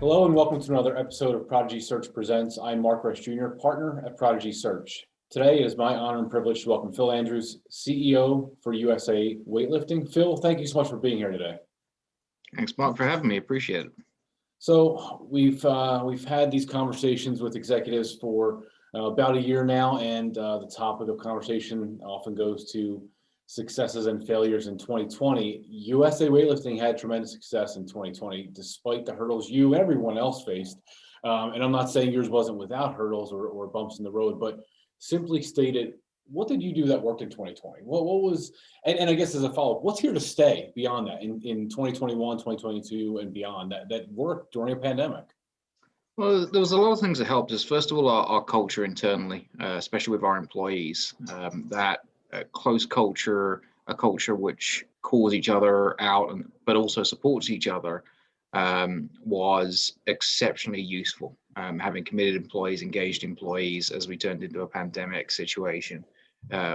Hello and welcome to another episode of Prodigy Search Presents. I'm Mark Rush Jr., partner at Prodigy Search. Today it is my honor and privilege to welcome Phil Andrews, CEO for USA Weightlifting. Phil, thank you so much for being here today. Thanks, Mark, for having me. Appreciate it. So we've had these conversations with executives for about a year now, and the topic of conversation often goes to successes and failures in 2020. USA Weightlifting had tremendous success in 2020, despite the hurdles you and everyone else faced. And I'm not saying yours wasn't without hurdles or bumps in the road, but simply stated, what did you do that worked in 2020? What was, and I guess as a follow-up, what's here to stay beyond that in 2021, 2022 and beyond that worked during a pandemic? Well, there was a lot of things that helped us. First of all, our culture internally, especially with our employees, that close culture, a culture which calls each other out, but also supports each other, was exceptionally useful. Having committed employees, engaged employees as we turned into a pandemic situation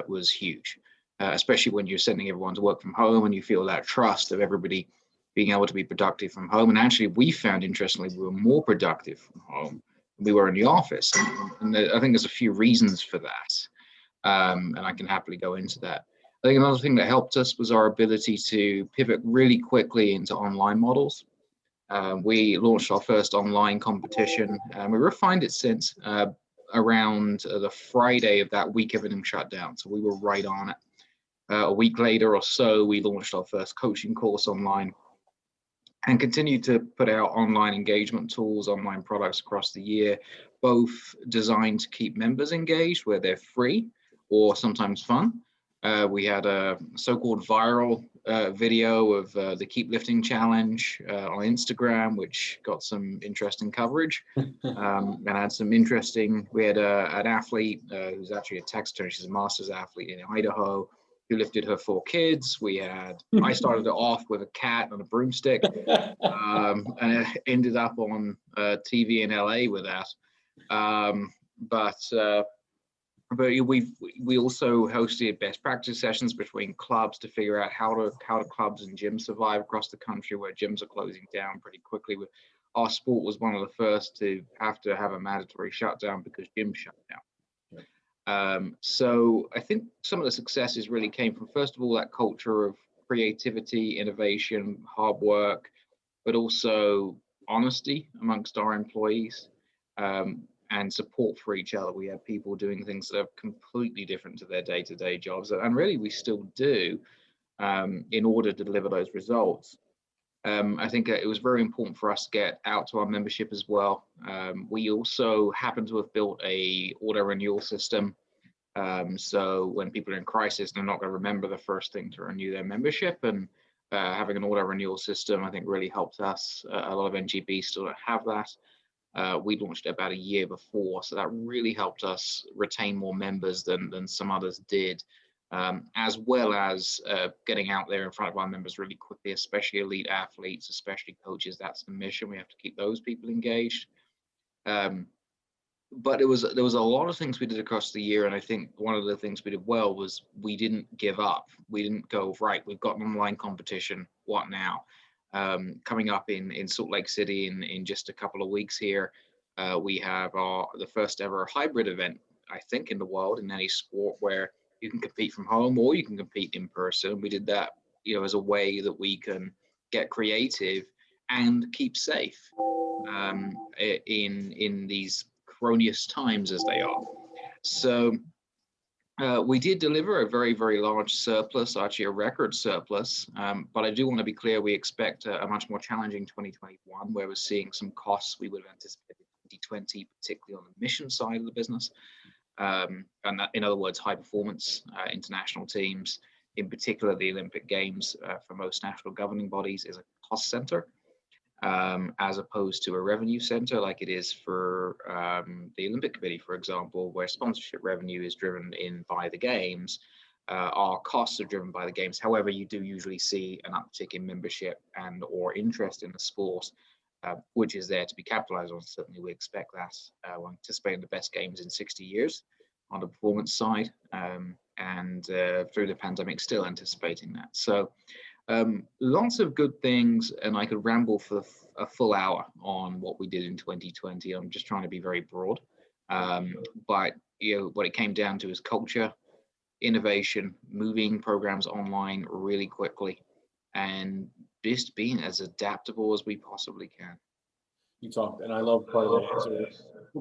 was huge, especially when you're sending everyone to work from home and you feel that trust of everybody being able to be productive from home. And actually, we found, interestingly, we were more productive from home than we were in the office. And I think there's a few reasons for that. And I can happily go into that. I think another thing that helped us was our ability to pivot really quickly into online models. We launched our first online competition, and we refined it since around the Friday of that week everything shut down. So we were right on it. A week later or so, we launched our first coaching course online and continued to put out online engagement tools, online products across the year, both designed to keep members engaged where they're free or sometimes fun. We had a so-called viral video of the Keep Lifting Challenge on Instagram, which got some interesting coverage and had some interesting, we had an athlete who's actually a Texas, she's a master's athlete in Idaho, who lifted her 4 kids. I started it off with a cat and a broomstick, and it ended up on TV in LA with that. But we also hosted best practice sessions between clubs to figure out how do clubs and gyms survive across the country where gyms are closing down pretty quickly. Our sport was one of the first to have a mandatory shutdown because gyms shut down. So I think some of the successes really came from, first of all, that culture of creativity, innovation, hard work, but also honesty amongst our employees. And support for each other. We had people doing things that are completely different to their day-to-day jobs, and really we still do in order to deliver those results. I think it was very important for us to get out to our membership as well. We also happen to have built a auto renewal system. So when people are in crisis, they're not going to remember the first thing to renew their membership, and having an auto renewal system, I think, really helped us. A lot of NGBs still don't have that. We launched it about a year before, so that really helped us retain more members than some others did, as well as getting out there in front of our members really quickly, especially elite athletes, especially coaches. That's the mission. We have to keep those people engaged. But there was a lot of things we did across the year, and I think one of the things we did well was we didn't give up. We didn't go, right, we've got an online competition, what now? Coming up in Salt Lake City in just a couple of weeks here, we have the first ever hybrid event, I think, in the world in any sport where you can compete from home or you can compete in person. We did that, as a way that we can get creative and keep safe in these cronious times as they are. So we did deliver a very, very large surplus, actually a record surplus, but I do want to be clear, we expect a much more challenging 2021, where we're seeing some costs we would have anticipated in 2020, particularly on the mission side of the business. And that, in other words, high performance international teams, in particular the Olympic Games for most national governing bodies, is a cost center. As opposed to a revenue center like it is for the Olympic Committee, for example, where sponsorship revenue is driven in by the games. Our costs are driven by the games. However, you do usually see an uptick in membership and or interest in the sport, which is there to be capitalized on. Certainly we expect that. We're anticipating the best games in 60 years on the performance side, and through the pandemic still anticipating that. So Lots of good things, and I could ramble for a full hour on what we did in 2020. I'm just trying to be very broad. But what it came down to is culture, innovation, moving programs online really quickly, and just being as adaptable as we possibly can. You talked, and I love part of that answer.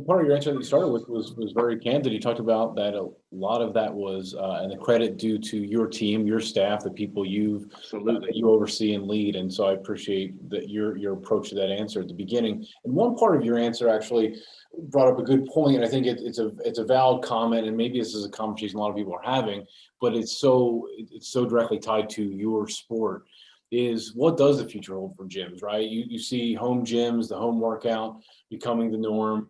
Part of your answer that you started with was very candid. You talked about that a lot of that was, and the credit due to your team, your staff, the people Absolutely. you oversee and lead. And so I appreciate that your approach to that answer at the beginning. And one part of your answer actually brought up a good point, and I think it's a valid comment, and maybe this is a conversation a lot of people are having, but it's so directly tied to your sport. Is what does the future hold for gyms, right? You see home gyms, the home workout becoming the norm.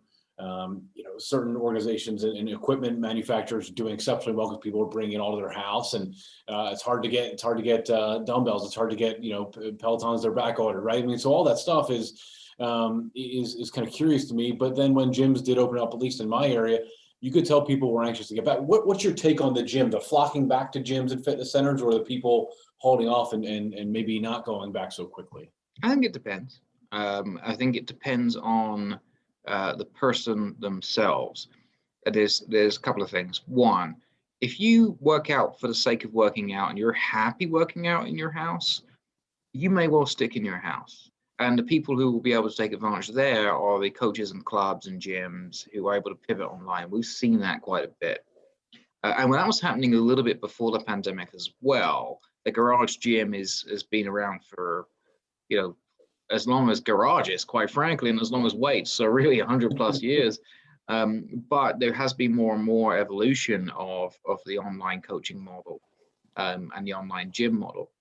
Certain organizations and equipment manufacturers doing exceptionally well because people are bringing it all to their house, and it's hard to get dumbbells. It's hard to get Pelotons they're back ordered, right? I mean, so all that stuff is kind of curious to me. But then when gyms did open up, at least in my area, you could tell people were anxious to get back. What's your take on the gym, the flocking back to gyms and fitness centers, or the people holding off and maybe not going back so quickly? I think it depends. I think it depends on the person themselves. There's a couple of things. One, if you work out for the sake of working out and you're happy working out in your house, you may well stick in your house. And the people who will be able to take advantage there are the coaches and clubs and gyms who are able to pivot online. We've seen that quite a bit. And when that was happening a little bit before the pandemic as well, the garage gym has been around for, as long as garages, quite frankly, and as long as weights, so really 100 plus years. But there has been more and more evolution of the online coaching model and the online gym model.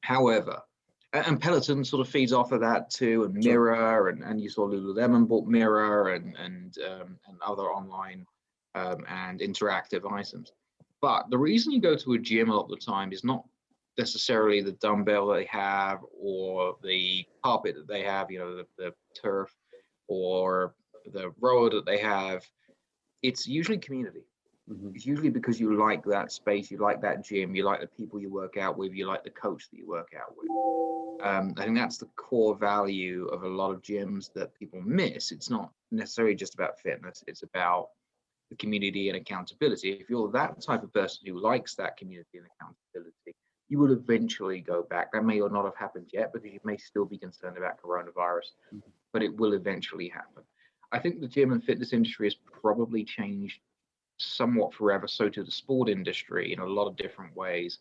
However, and Peloton sort of feeds off of that too, and Mirror, and you saw Lululemon bought Mirror and other online and interactive items. But the reason you go to a gym a lot of the time is not necessarily the dumbbell they have or the carpet that they have, the turf or the rower that they have. It's usually community. Mm-hmm. It's usually because you like that space, you like that gym, you like the people you work out with, you like the coach that you work out with. I think that's the core value of a lot of gyms that people miss. It's not necessarily just about fitness, it's about the community and accountability. If you're that type of person who likes that community and accountability, you will eventually go back. That may or not have happened yet because you may still be concerned about coronavirus, but it will eventually happen. I think the gym and fitness industry has probably changed somewhat forever, so to the sport industry in a lot of different ways,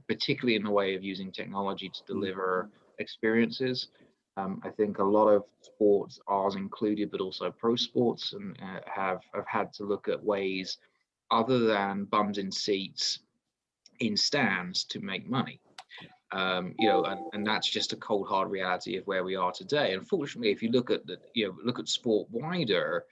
particularly in the way of using technology to deliver experiences. I think a lot of sports, ours included, but also pro sports, and have had to look at ways other than bums in seats in stands to make money. And that's just a cold hard reality of where we are today. Unfortunately, if you look at look at sport wider,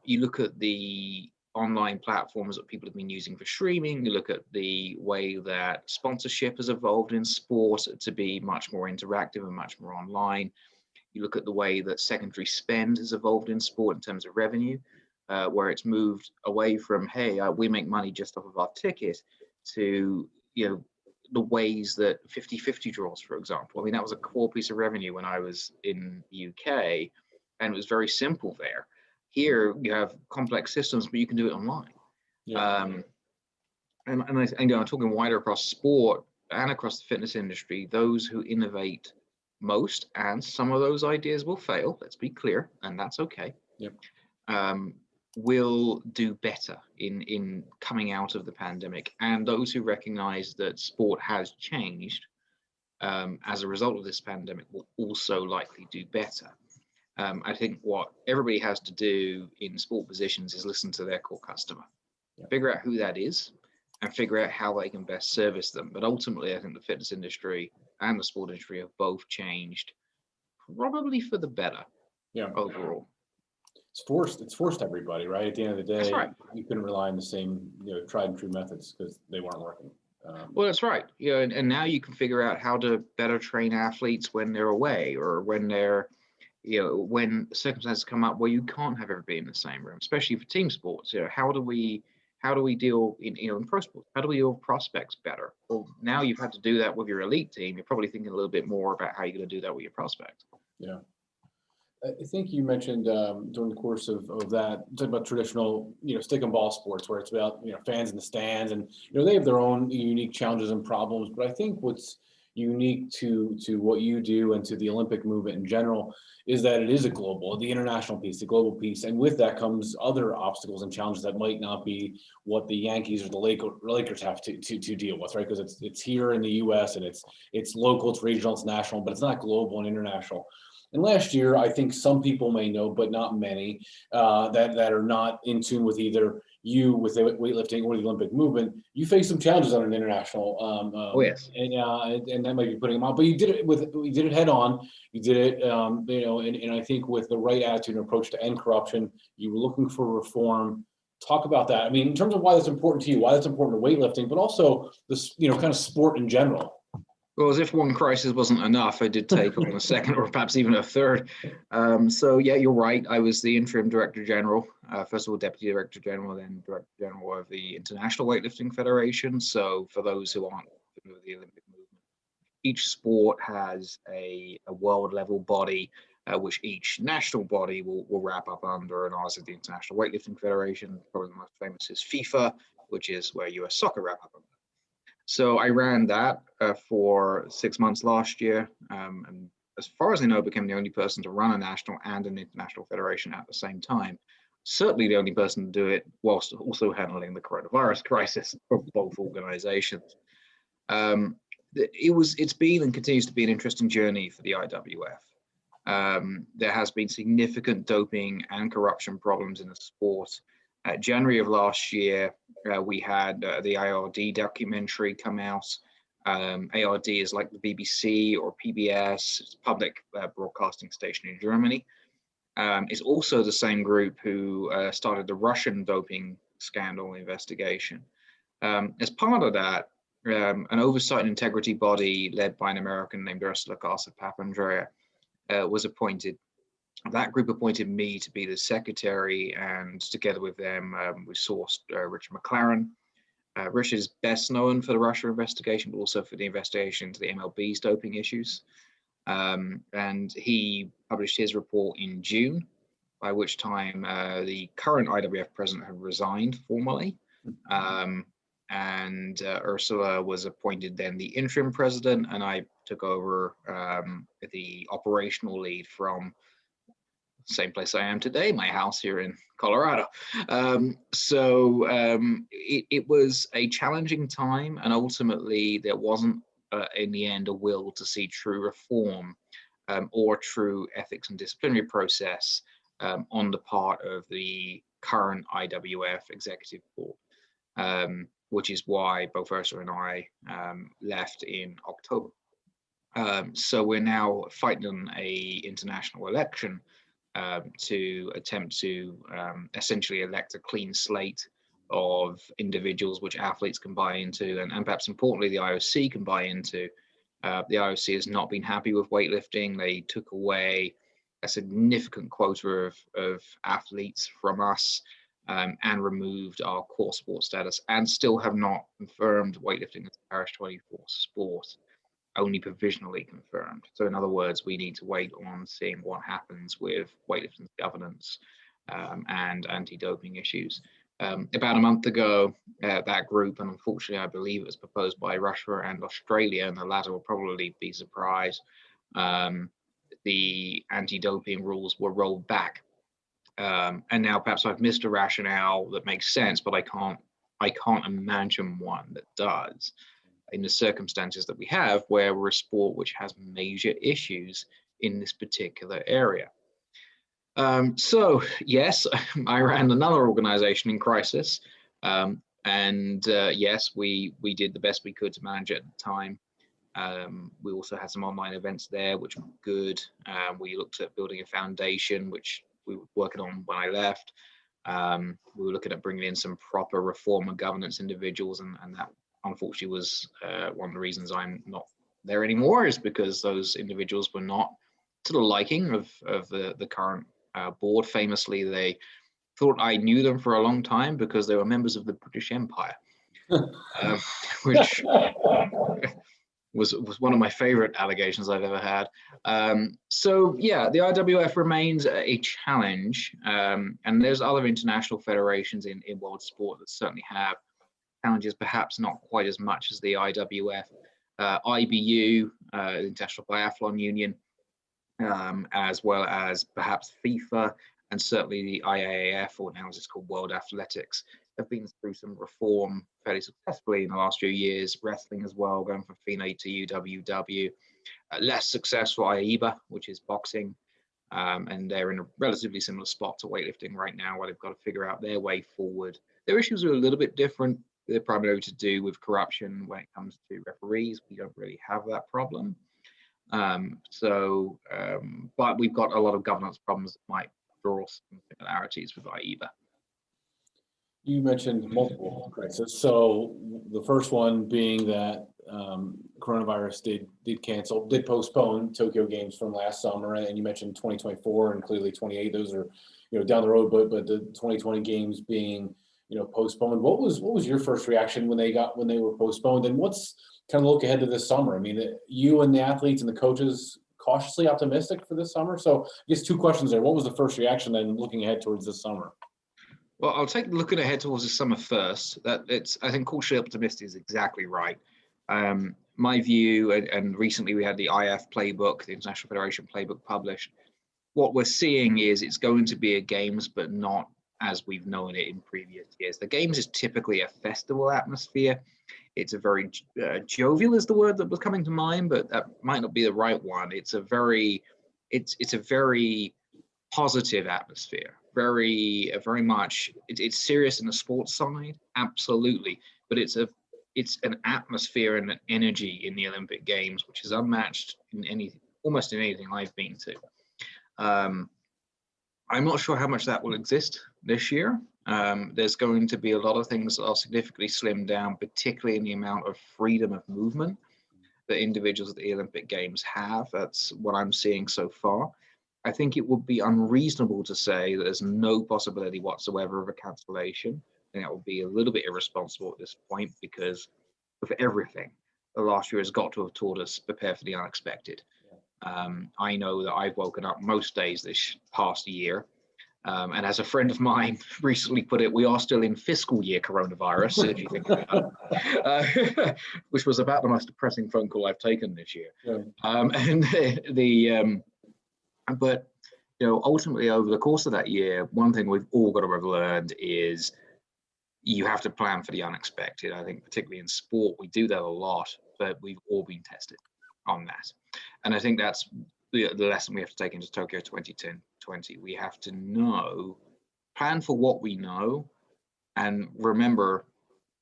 you look at the online platforms that people have been using for streaming, you look at the way that sponsorship has evolved in sport to be much more interactive and much more online. You look at the way that secondary spend has evolved in sport in terms of revenue, where it's moved away from, hey, we make money just off of our ticket, to the ways that 50-50 draws, for example. I mean, that was a core piece of revenue when I was in the UK, and it was very simple there. Here you have complex systems, but you can do it online. Yeah. And I'm talking wider across sport and across the fitness industry. Those who innovate most, and some of those ideas will fail, let's be clear, and that's okay. Yep. Will do better in coming out of the pandemic. And those who recognize that sport has changed as a result of this pandemic will also likely do better. I think what everybody has to do in sport positions is listen to their core customer, figure out who that is, and figure out how they can best service them. But ultimately, I think the fitness industry and the sport industry have both changed, probably for the better. Overall. It's forced everybody, right? At the end of the day, that's right. You couldn't rely on the same tried and true methods because they weren't working. Well, that's right. And now you can figure out how to better train athletes when they're away, or when they're when circumstances come up where you can't have everybody in the same room, especially for team sports. How do we how do we deal in pro sports? How do we deal with prospects better? Well, now you've had to do that with your elite team. You're probably thinking a little bit more about how you're going to do that with your prospects. Yeah. I think you mentioned during the course of that, talking about traditional, stick and ball sports, where it's about, fans in the stands, and, they have their own unique challenges and problems. But I think what's unique to what you do and to the Olympic movement in general is that it is the international piece, the global piece. And with that comes other obstacles and challenges that might not be what the Yankees or the Lakers have to deal with, right? Because it's here in the US, and it's local, it's regional, it's national, but it's not global and international. And last year, I think some people may know, but not many, that are not in tune with either you with the weightlifting or the Olympic movement. You face some challenges on an international, Oh yes, and that might be putting them out. But you did it head on. You did it, and I think with the right attitude and approach to end corruption, you were looking for reform. Talk about that. I mean, in terms of why that's important to you, why that's important to weightlifting, but also this, kind of sport in general. Well, as if one crisis wasn't enough, I did take on a second or perhaps even a third. So yeah, you're right. I was the interim director general, first of all, deputy director general, then director general of the International Weightlifting Federation. So for those who aren't familiar with the Olympic movement, each sport has a world level body, which each national body will wrap up under, and ours is the International Weightlifting Federation. Probably the most famous is FIFA, which is where US soccer wrap up under. So I ran that for 6 months last year, and as far as I know, became the only person to run a national and an international federation at the same time. Certainly the only person to do it whilst also handling the coronavirus crisis for both organizations. It's been and continues to be an interesting journey for the IWF. There has been significant doping and corruption problems in the sport. January of last year, we had the ARD documentary come out. ARD is like the BBC or PBS, it's a public broadcasting station in Germany. It's also the same group who started the Russian doping scandal investigation. As part of that, an oversight and integrity body led by an American named Ursula Garza-Papandrea was appointed. That group appointed me to be the secretary, and together with them, we sourced Richard McLaren. Richard is best known for the Russia investigation, but also for the investigation into the MLB's doping issues. And he published his report in June, by which time the current IWF president had resigned formally. And Ursula was appointed then the interim president, and I took over the operational lead from same place I am today, my house here in Colorado. It was a challenging time, and ultimately there wasn't in the end a will to see true reform or true ethics and disciplinary process on the part of the current IWF executive board, which is why both Ursula and I left in October. So we're now fighting a international election to attempt to essentially elect a clean slate of individuals which athletes can buy into, and perhaps importantly, the IOC can buy into. The IOC has not been happy with weightlifting. They took away a significant quota of athletes from us and removed our core sport status, and still have not confirmed weightlifting as a Paris 24 sport. Only provisionally confirmed. So in other words, we need to wait on seeing what happens with weightlifting governance and anti-doping issues. About a month ago, that group, and unfortunately I believe it was proposed by Russia and Australia, and the latter will probably be surprised, the anti-doping rules were rolled back. And now perhaps I've missed a rationale that makes sense, but I can't imagine one that does, in the circumstances that we have, where we're a sport which has major issues in this particular area. So yes, I ran another organization in crisis, and yes, we did the best we could to manage it at the time. We also had some online events there, which were good. We looked at building a foundation, which we were working on when I left. We were looking at bringing in some proper reform and governance individuals, and that unfortunately was one of the reasons I'm not there anymore, is because those individuals were not to the liking of the current board. Famously, they thought I knew them for a long time because they were members of the British Empire, which was one of my favorite allegations I've ever had. So yeah, the IWF remains a challenge, and there's other international federations in world sport that certainly have challenges, perhaps not quite as much as the IWF. IBU, the International Biathlon Union, as well as perhaps FIFA, and certainly the IAAF, or now as it's called World Athletics, have been through some reform fairly successfully in the last few years. Wrestling as well, going from FINA to UWW. Less successful IAIBA, which is boxing, and they're in a relatively similar spot to weightlifting right now, where they've got to figure out their way forward. Their issues are a little bit different. They're primarily to do with corruption when it comes to referees. We don't really have that problem. But we've got a lot of governance problems that might draw some similarities with IAIBA. You mentioned multiple crises. So the first one being that coronavirus did postpone Tokyo Games from last summer, and you mentioned 2024 and clearly 28. Those are, down the road, but the 2020 games being, postponed. What was your first reaction when they were postponed, and what's kind of look ahead to this summer? I mean, you and the athletes and the coaches cautiously optimistic for this summer. So I guess two questions there. What was the first reaction then looking ahead towards this summer? Well, I'll take looking ahead towards the summer first. I think cautiously optimistic is exactly right. My view, and recently we had the IF playbook, the International Federation playbook published. What we're seeing is it's going to be a games, but not as we've known it in previous years. The games is typically a festival atmosphere. It's a very jovial is the word that was coming to mind, but that might not be the right one. It's a very positive atmosphere. Very much. It's serious in the sports side, absolutely, but it's an atmosphere and an energy in the Olympic Games which is unmatched in almost anything I've been to. I'm not sure how much that will exist this year. There's going to be a lot of things that are significantly slimmed down, particularly in the amount of freedom of movement that individuals at the Olympic Games have. That's what I'm seeing so far. I think it would be unreasonable to say that there's no possibility whatsoever of a cancellation. I think that would be a little bit irresponsible at this point, because of everything, the last year has got to have taught us prepare for the unexpected. I know that I've woken up most days this past year, and as a friend of mine recently put it, we are still in fiscal year coronavirus, if you think about it, which was about the most depressing phone call I've taken this year. Yeah. But ultimately over the course of that year, one thing we've all got to have learned is you have to plan for the unexpected. I think particularly in sport, we do that a lot, but we've all been tested on that. And I think that's the lesson we have to take into Tokyo 2020. We have to plan for what we know, and remember,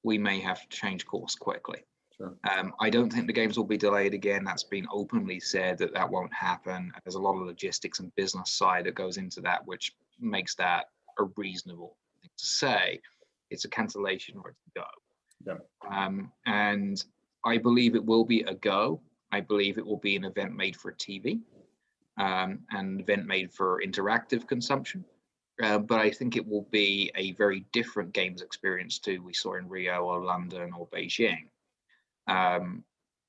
we may have to change course quickly. Sure. I don't think the games will be delayed again. That's been openly said that won't happen. There's a lot of logistics and business side that goes into that, which makes that a reasonable thing to say. It's a cancellation or it's a go. Yeah. And I believe it will be a go. I believe it will be an event made for TV, an event made for interactive consumption. But I think it will be a very different games experience to we saw in Rio or London or Beijing.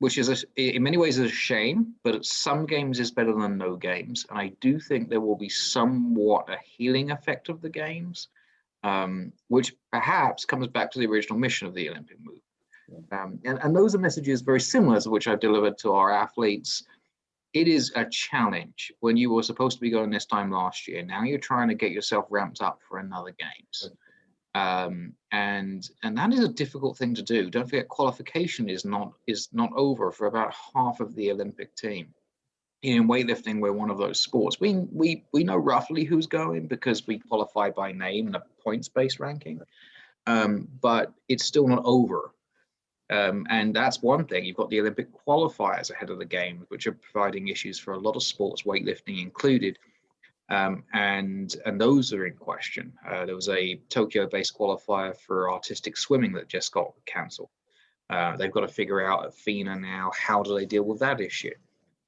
Which is in many ways a shame, but some games is better than no games. And I do think there will be somewhat a healing effect of the games, which perhaps comes back to the original mission of the Olympic movement. And those are messages very similar to which I've delivered to our athletes. It is a challenge when you were supposed to be going this time last year. Now you're trying to get yourself ramped up for another games. And that is a difficult thing to do. Don't forget, qualification is not over for about half of the Olympic team. In weightlifting, we're one of those sports. We know roughly who's going because we qualify by name in a points-based ranking, but it's still not over. And that's one thing. You've got the Olympic qualifiers ahead of the game, which are providing issues for a lot of sports, weightlifting included. And those are in question. There was a Tokyo-based qualifier for artistic swimming that just got cancelled. They've got to figure out at FINA now, how do they deal with that issue?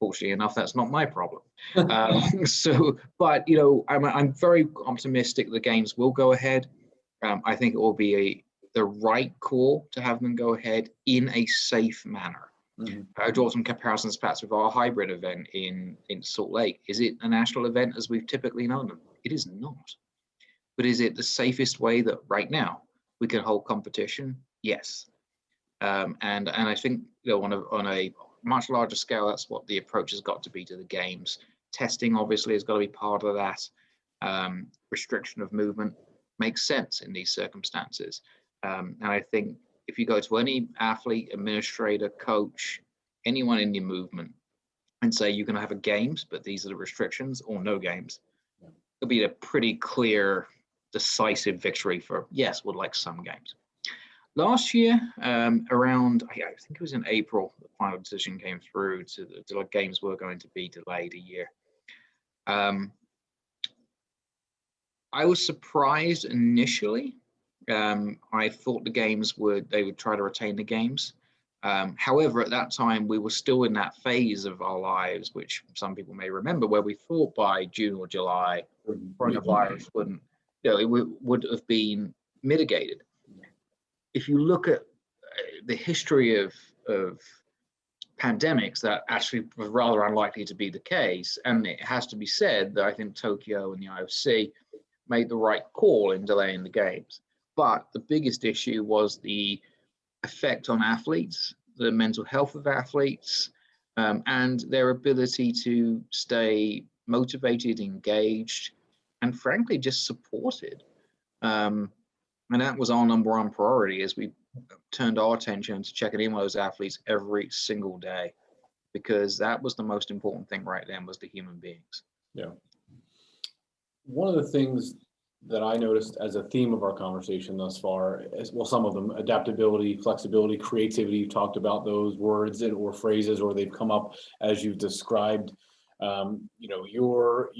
Fortunately enough, that's not my problem. But you know, I'm very optimistic the games will go ahead. I think it will be the right call to have them go ahead in a safe manner. I draw some comparisons perhaps with our hybrid event in Salt Lake. Is it a national event as we've typically known them? It is not. But is it the safest way that right now we can hold competition? Yes. And I think, you know, on a much larger scale, that's what the approach has got to be to the games. Testing obviously has got to be part of that. Restriction of movement makes sense in these circumstances. And I think if you go to any athlete, administrator, coach, anyone in your movement and say you're going to have a games, but these are the restrictions or no games, it'll be a pretty clear, decisive victory for, yes, we'd like some games. Last year, around, I think it was in April, the final decision came through to the games were going to be delayed a year. I was surprised initially. I thought the games they would try to retain the games. However, at that time, we were still in that phase of our lives, which some people may remember, where we thought by June or July, coronavirus wouldn't, you know, it would have been mitigated. If you look at the history of pandemics, that actually was rather unlikely to be the case. And it has to be said that I think Tokyo and the IOC made the right call in delaying the games. But the biggest issue was the effect on athletes, the mental health of athletes, and their ability to stay motivated, engaged, and frankly, just supported. And that was our number one priority as we turned our attention to checking in with those athletes every single day, because that was the most important thing right then, was the human beings. Yeah. One of the things that I noticed as a theme of our conversation thus far, as well, some of them, adaptability, flexibility, creativity, you've talked about those words or phrases, or they've come up as you've described, you know, your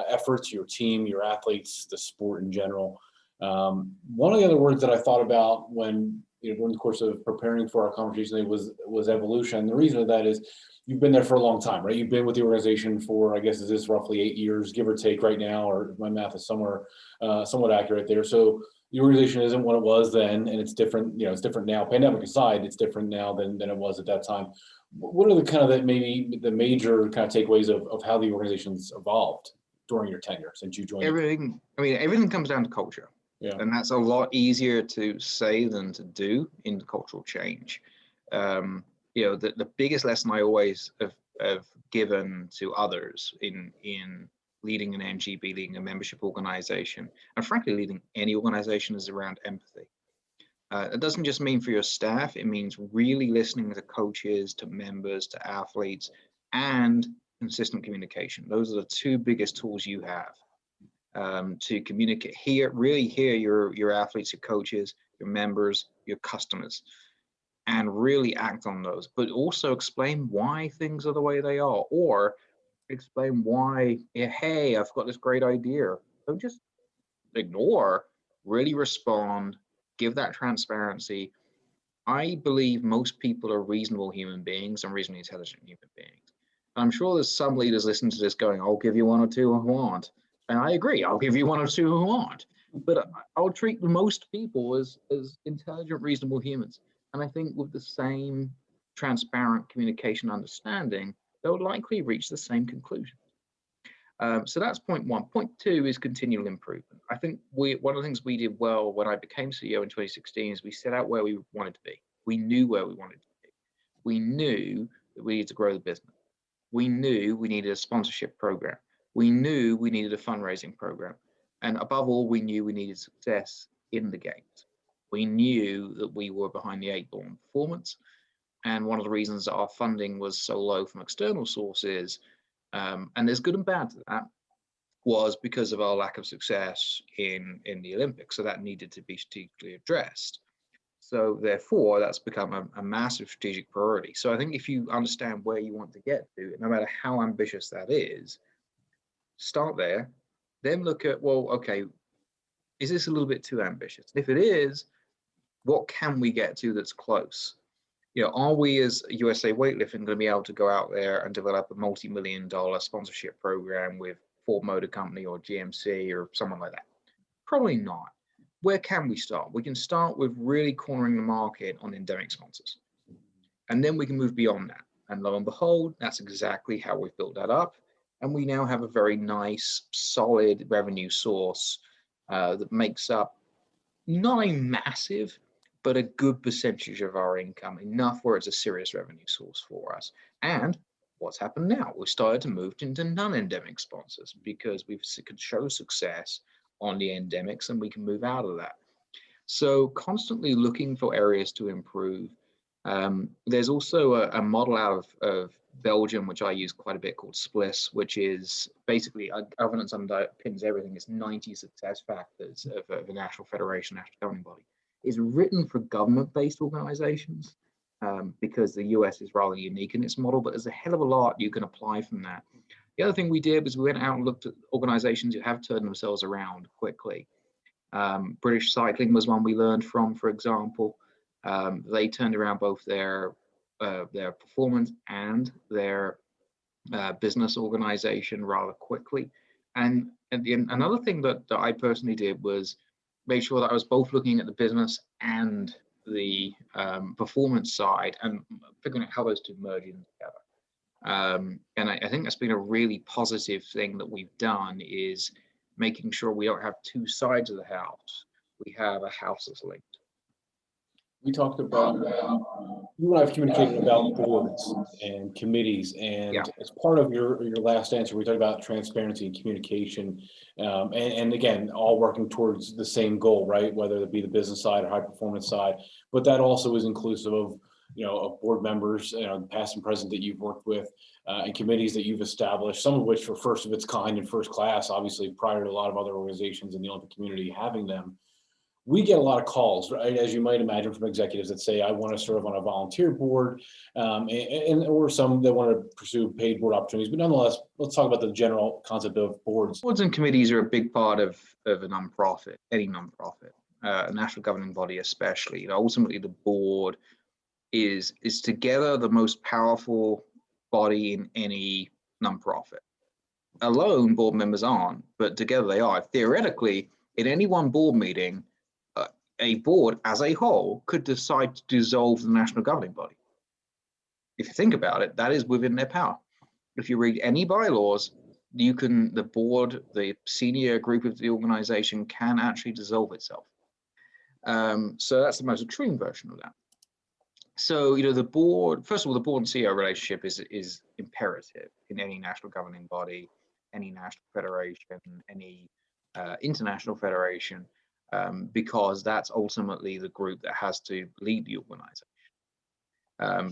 efforts, your team, your athletes, the sport in general. One of the other words that I thought about when, you know, during the course of preparing for our conversation today was evolution. The reason of that is you've been there for a long time, right? You've been with the organization for, I guess, is this roughly 8 years, give or take right now, or my math is somewhere somewhat accurate there. So the organization isn't what it was then, and it's different, you know, it's different now. Pandemic aside, it's different now than it was at that time. What are the kind of maybe the major kind of takeaways of how the organization's evolved during your tenure since you joined? Everything comes down to culture. Yeah. And that's a lot easier to say than to do in cultural change. You know, the biggest lesson I always have given to others in leading an NGB, leading a membership organization, and frankly, leading any organization, is around empathy. It doesn't just mean for your staff, it means really listening to coaches, to members, to athletes, and consistent communication. Those are the two biggest tools you have. To communicate, really hear your athletes, your coaches, your members, your customers, and really act on those, but also explain why things are the way they are, or explain why, hey, I've got this great idea. Don't just ignore, really respond, give that transparency. I believe most people are reasonable human beings and reasonably intelligent human beings. And I'm sure there's some leaders listening to this going, I'll give you one or two who aren't. And I agree, I'll give you one or two who aren't. But I'll treat most people as intelligent, reasonable humans. And I think with the same transparent communication understanding, they'll likely reach the same conclusion. So that's point one. Point two is continual improvement. I think one of the things we did well when I became CEO in 2016 is we set out where we wanted to be. We knew where we wanted to be. We knew that we needed to grow the business. We knew we needed a sponsorship program. We knew we needed a fundraising program. And above all, we knew we needed success in the games. We knew that we were behind the 8 ball in performance. And one of the reasons that our funding was so low from external sources, and there's good and bad to that, was because of our lack of success in the Olympics. So that needed to be strategically addressed. So therefore, that's become a massive strategic priority. So I think if you understand where you want to get to, no matter how ambitious that is, start there, then look at, well, okay, is this a little bit too ambitious? If it is, what can we get to that's close? are we as USA Weightlifting going to be able to go out there and develop a multi-million-dollar sponsorship program with Ford Motor Company or GMC or someone like that? Probably not. Where can we start? We can start with really cornering the market on endemic sponsors. And then we can move beyond that. And lo and behold, that's exactly how we've built that up. And we now have a very nice, solid revenue source that makes up not a massive, but a good percentage of our income, enough where it's a serious revenue source for us. And what's happened now? We've started to move into non-endemic sponsors because we could show success on the endemics and we can move out of that. So constantly looking for areas to improve. There's also a model out of Belgium, which I use quite a bit, called SPLIS, which is basically governance underpins everything. It's 90 success factors of a national federation, national governing body. It's written for government-based organizations because the US is rather unique in its model, but there's a hell of a lot you can apply from that. The other thing we did was we went out and looked at organizations who have turned themselves around quickly. British Cycling was one we learned from, for example. They turned around both their performance and their business organization rather quickly. And another thing that I personally did was make sure that I was both looking at the business and the performance side and figuring out how those two merge in together. And I think that's been a really positive thing that we've done, is making sure we don't have two sides of the house. We have a house that's linked. We talked about, you and I have communicated about boards and committees, and as part of your last answer, we talked about transparency and communication, and again, all working towards the same goal, right? Whether it be the business side or high performance side, but that also is inclusive of, of board members, past and present that you've worked with, and committees that you've established, some of which were first of its kind and first class, obviously prior to a lot of other organizations in the Olympic community having them. We get a lot of calls, right, as you might imagine, from executives that say, I want to serve on a volunteer board, or some that want to pursue paid board opportunities. But nonetheless, let's talk about the general concept of boards. Boards and committees are a big part of a nonprofit, any nonprofit, a national governing body especially. Ultimately, the board is together the most powerful body in any nonprofit. Alone, board members aren't, but together they are. Theoretically, in any one board meeting, a board as a whole could decide to dissolve the national governing body. If you think about it, that is within their power. If you read any bylaws, the board, the senior group of the organization can actually dissolve itself. So that's the most extreme version of that. So, the board, first of all, the board and CEO relationship is imperative in any national governing body, any national federation, any international federation. Because that's ultimately the group that has to lead the organization.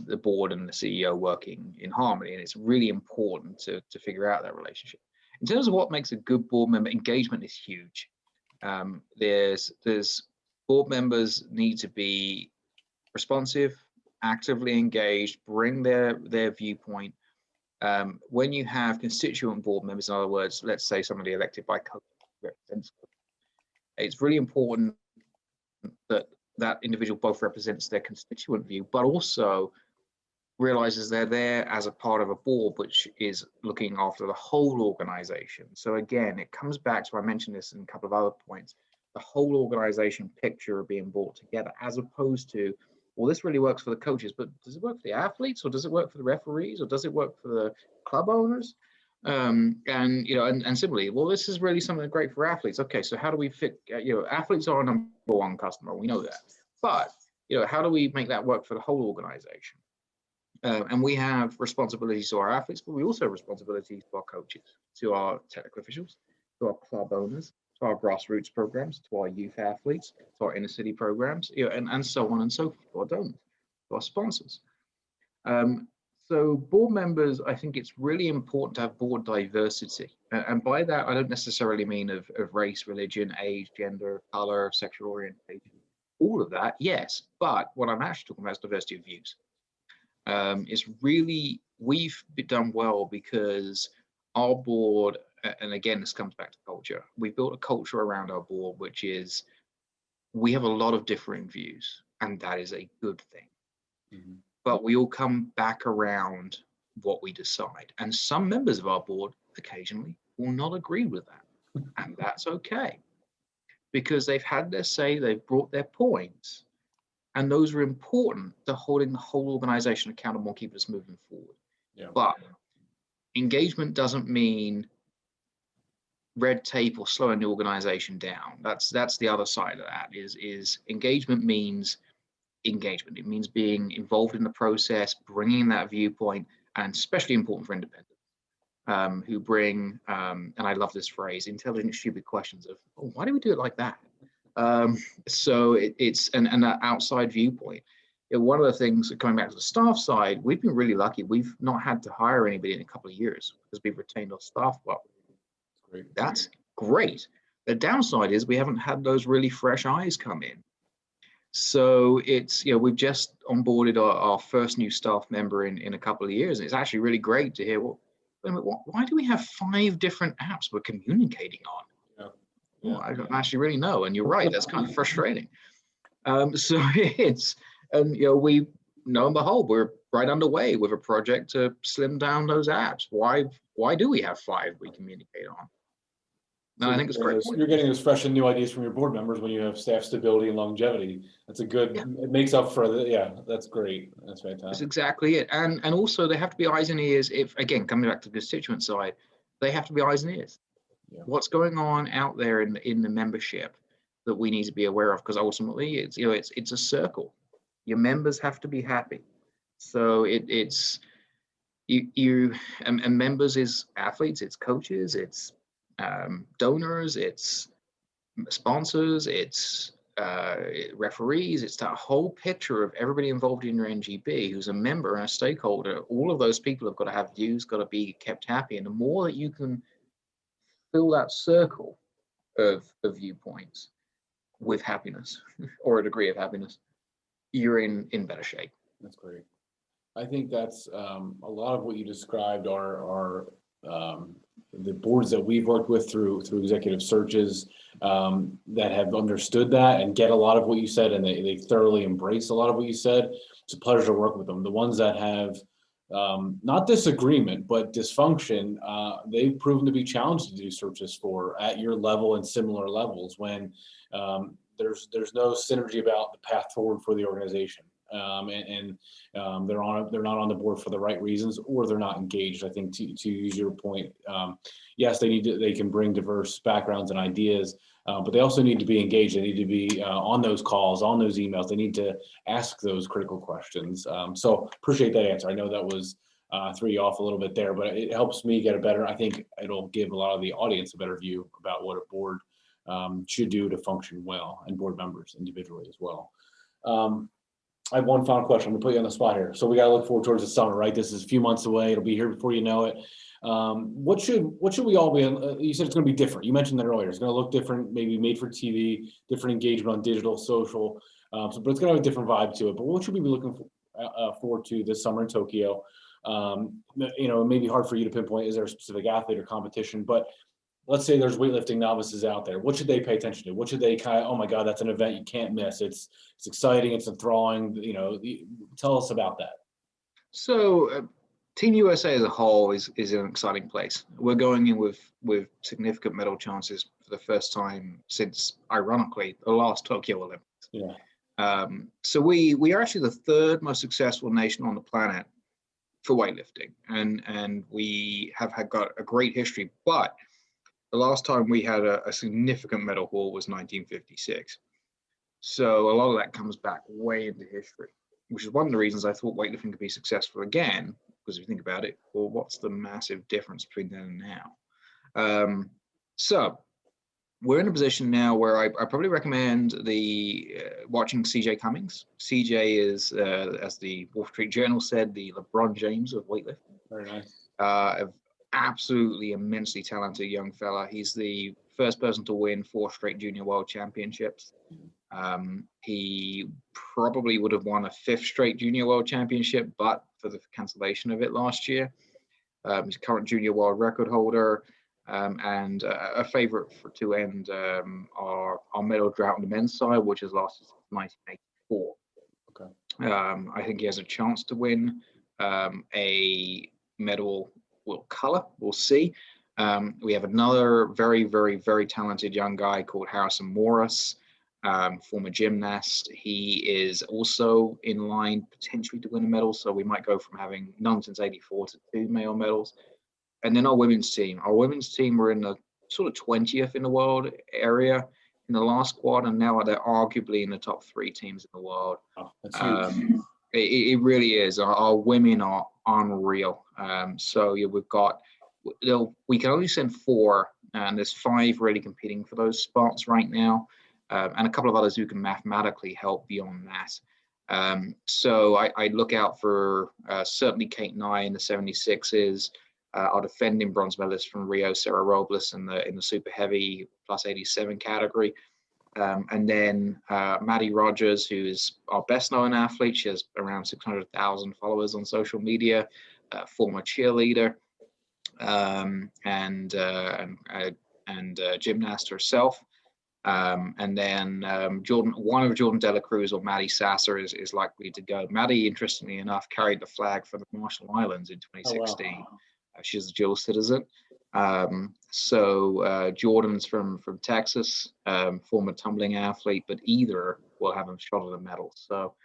The board and the CEO working in harmony, and it's really important to figure out that relationship. In terms of what makes a good board member, engagement is huge. There's board members need to be responsive, actively engaged, bring their viewpoint. When you have constituent board members, in other words, let's say somebody elected by represents, it's really important that that individual both represents their constituent view, but also realizes they're there as a part of a board which is looking after the whole organization. So again, it comes back to, I mentioned this in a couple of other points, the whole organization picture of being brought together, as opposed to, well, this really works for the coaches, but does it work for the athletes, or does it work for the referees, or does it work for the club owners? And similarly, well, this is really something great for athletes. Okay, so how do we fit? Athletes are our number one customer. We know that, but how do we make that work for the whole organization? And we have responsibilities to our athletes, but we also have responsibilities to our coaches, to our technical officials, to our club owners, to our grassroots programs, to our youth athletes, to our inner city programs, and so on and so forth, to our donors, to our sponsors. So board members, I think it's really important to have board diversity. And by that, I don't necessarily mean of race, religion, age, gender, color, sexual orientation. All of that, yes. But what I'm actually talking about is diversity of views. It's really, we've done well because our board, and again, this comes back to culture. We've built a culture around our board, which is, we have a lot of differing views, and that is a good thing. Mm-hmm. but we all come back around what we decide. And some members of our board occasionally will not agree with that. And that's okay, because they've had their say, they've brought their points, and those are important to holding the whole organization accountable and keeping us moving forward. Yeah. But engagement doesn't mean red tape or slowing the organization down. That's the other side of that. Is engagement means engagement. It means being involved in the process, bringing that viewpoint, and especially important for independents who bring, and I love this phrase, intelligent, stupid questions of, oh, why do we do it like that? So it's an outside viewpoint. One of the things, coming back to the staff side, we've been really lucky. We've not had to hire anybody in a couple of years because we've retained our staff well. That's great. The downside is we haven't had those really fresh eyes come in. So it's, we've just onboarded our first new staff member in a couple of years. And it's actually really great to hear, well, why do we have 5 different apps we're communicating on? Well, I don't actually really know. And you're right, that's kind of frustrating. So it's, and we, lo and behold, we're right underway with a project to slim down those apps. Why do we have 5 we communicate on? No, I think it's great. You're getting those fresh and new ideas from your board members when you have staff stability and longevity. That's a good, it makes up for the, that's great. That's fantastic. That's exactly it. And also they have to be eyes and ears. If, again, coming back to the constituent side, they have to be eyes and ears. Yeah. What's going on out there in the membership that we need to be aware of? Because ultimately it's, it's a circle. Your members have to be happy. So it's and members is athletes, it's coaches, it's donors, it's sponsors, it's referees. It's that whole picture of everybody involved in your NGB who's a member and a stakeholder. All of those people have got to have views, got to be kept happy. And the more that you can fill that circle of viewpoints with happiness or a degree of happiness, you're in better shape. That's great. I think that's a lot of what you described are the boards that we've worked with through executive searches that have understood that and get a lot of what you said, and they thoroughly embrace a lot of what you said. It's a pleasure to work with them. The ones that have not disagreement, but dysfunction, they've proven to be challenged to do searches for at your level and similar levels when there's no synergy about the path forward for the organization. They're not on the board for the right reasons, or they're not engaged. I think to use your point, yes, they can bring diverse backgrounds and ideas, but they also need to be engaged. They need to be on those calls, on those emails. They need to ask those critical questions. So appreciate that answer. I know that was threw you off a little bit there, but it helps me get a better. I think it'll give a lot of the audience a better view about what a board should do to function well, and board members individually as well. I have one final question. I'm gonna put you on the spot here. So we got to look forward towards the summer, right? This is a few months away. It'll be here before you know it. What should we all be? You said it's going to be different. You mentioned that earlier. It's going to look different, maybe made for TV, different engagement on digital, social. But it's going to have a different vibe to it. But what should we be looking forward to this summer in Tokyo? It may be hard for you to pinpoint. Is there a specific athlete or competition? But let's say there's weightlifting novices out there. What should they pay attention to? What should they oh my God, that's an event you can't miss. It's exciting. It's enthralling. Tell us about that. So Team USA as a whole is an exciting place. We're going in with significant medal chances for the first time since, ironically, the last Tokyo Olympics. Yeah. So we are actually the 3rd most successful nation on the planet for weightlifting, and we have got a great history, but the last time we had a significant medal haul was 1956. So a lot of that comes back way into history, which is one of the reasons I thought weightlifting could be successful again, because if you think about it, well, what's the massive difference between then and now? So we're in a position now where I probably recommend watching CJ Cummings. CJ is, as the Wall Street Journal said, the LeBron James of weightlifting. Very nice. Absolutely immensely talented young fella. He's the first person to win 4 straight junior world championships. He probably would have won a 5th straight junior world championship, but for the cancellation of it last year. He's current junior world record holder, and a favorite to end our medal drought on the men's side, which has lasted since 1984. Okay. I think he has a chance to win a medal. Color, we'll see. We have another very, very, very talented young guy called Harrison Morris, former gymnast. He is also in line potentially to win a medal. So we might go from having none since '84 to 2 male medals. And then our women's team. Our women's team were in the sort of 20th in the world area in the last quad, and now they're arguably in the top 3 teams in the world. Oh, that's huge. It really is. Our women are unreal. So yeah, we've got, we can only send 4, and there's 5 really competing for those spots right now, and a couple of others who can mathematically help beyond that. So I look out for certainly Kate Nye in the 76s, our defending bronze medalist from Rio, Sarah Robles, in the super heavy plus 87 category. And then Maddie Rogers, who is our best known athlete. She has around 600,000 followers on social media, former cheerleader, and gymnast herself. And then one of Jordan Dela Cruz or Maddie Sasser is likely to go. Maddie, interestingly enough, carried the flag for the Marshall Islands in 2016. Oh, wow. She's a dual citizen. So Jordan's from Texas, former tumbling athlete, but either will have a shot at a medal. So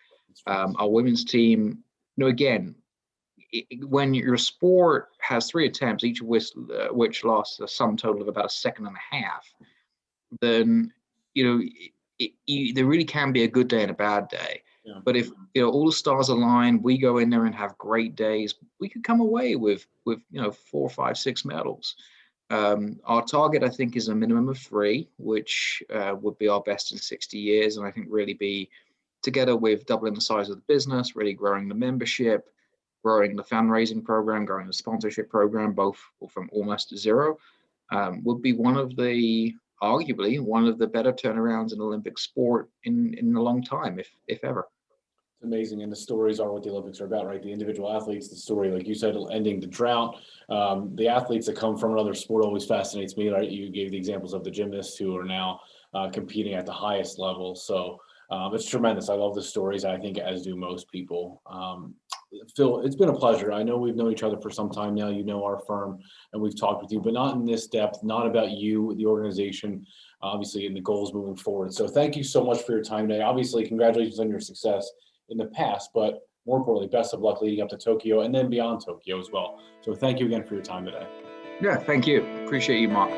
our women's team, again, when your sport has 3 attempts, each of which lost a sum total of about a second and a half, then there really can be a good day and a bad day. Yeah. But if all the stars align, we go in there and have great days, we could come away with 4, 5, 6 medals. Our target, I think, is a minimum of 3, which would be our best in 60 years, and I think really be, together with doubling the size of the business, really growing the membership, growing the fundraising program, growing the sponsorship program, both from almost 0, would be arguably one of the better turnarounds in Olympic sport in a long time, if ever. It's amazing, and the stories are what the Olympics are about, right? The individual athletes, the story, like you said, ending the drought. The athletes that come from another sport always fascinates me, right? You gave the examples of the gymnasts who are now competing at the highest level. So it's tremendous. I love the stories, I think, as do most people. Phil, it's been a pleasure. I know we've known each other for some time now. You know our firm, and we've talked with you, but not in this depth, not about you, the organization, obviously, and the goals moving forward. So thank you so much for your time today. Obviously, congratulations on your success in the past, but more importantly, best of luck leading up to Tokyo and then beyond Tokyo as well. So thank you again for your time today. Yeah, thank you. Appreciate you, Mark.